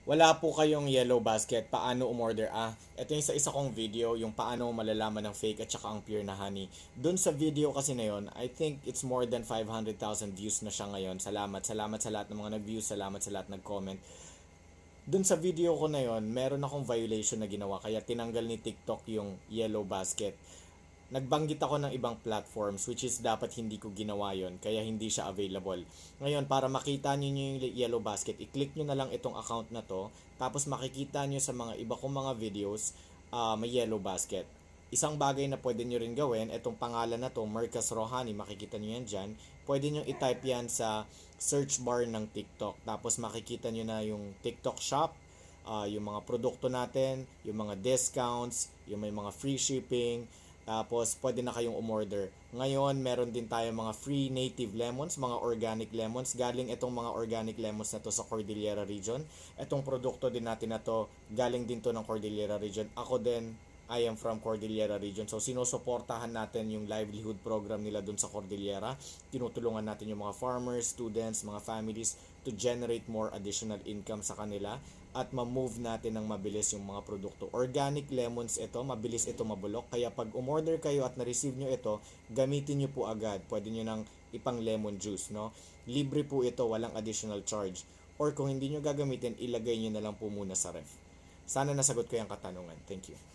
Wala po kayong yellow basket, paano umorder? Ito yung sa isa kong video, yung paano malalaman ng fake at saka ang pure na honey. Doon sa video kasi na yon, I think it's more than 500,000 views na siya ngayon. Salamat, salamat sa lahat ng mga nag-views, salamat sa lahat nag-comment. Doon sa video ko na yon, meron akong violation na ginawa kaya tinanggal ni TikTok yung yellow basket. Nagbanggit ako ng ibang platforms which is dapat hindi ko ginawa yon kaya hindi siya available. Ngayon, para makita niyo yung yellow basket, i-click nyo na lang itong account na to, tapos makikita nyo sa mga iba kong mga videos, may yellow basket. Isang bagay na pwede nyo rin gawin, itong pangalan na to, Marcus Rohani, makikita nyo yan dyan. Pwede nyo i-type yan sa search bar ng TikTok. Tapos makikita nyo na yung TikTok shop, yung mga produkto natin, yung mga discounts, yung may mga free shipping, tapos pwede na kayong umorder. Ngayon, meron din tayo mga free native lemons, mga organic lemons. Galing itong mga organic lemons na to sa Cordillera region. Itong produkto din natin na to, galing din to ng Cordillera region. Ako din, I am from Cordillera region. So sinusuportahan natin yung livelihood program nila dun sa Cordillera. Tinutulungan natin yung mga farmers, students, mga families to generate more additional income sa kanila at ma-move natin ng mabilis yung mga produkto. Organic lemons ito, mabilis ito mabulok. Kaya pag umorder kayo at na-receive nyo ito, gamitin nyo po agad. Pwede nyo nang ipang lemon juice, no? Libre po ito, walang additional charge. Or kung hindi nyo gagamitin, ilagay nyo na lang po muna sa ref. Sana nasagot ko yung katanungan. Thank you.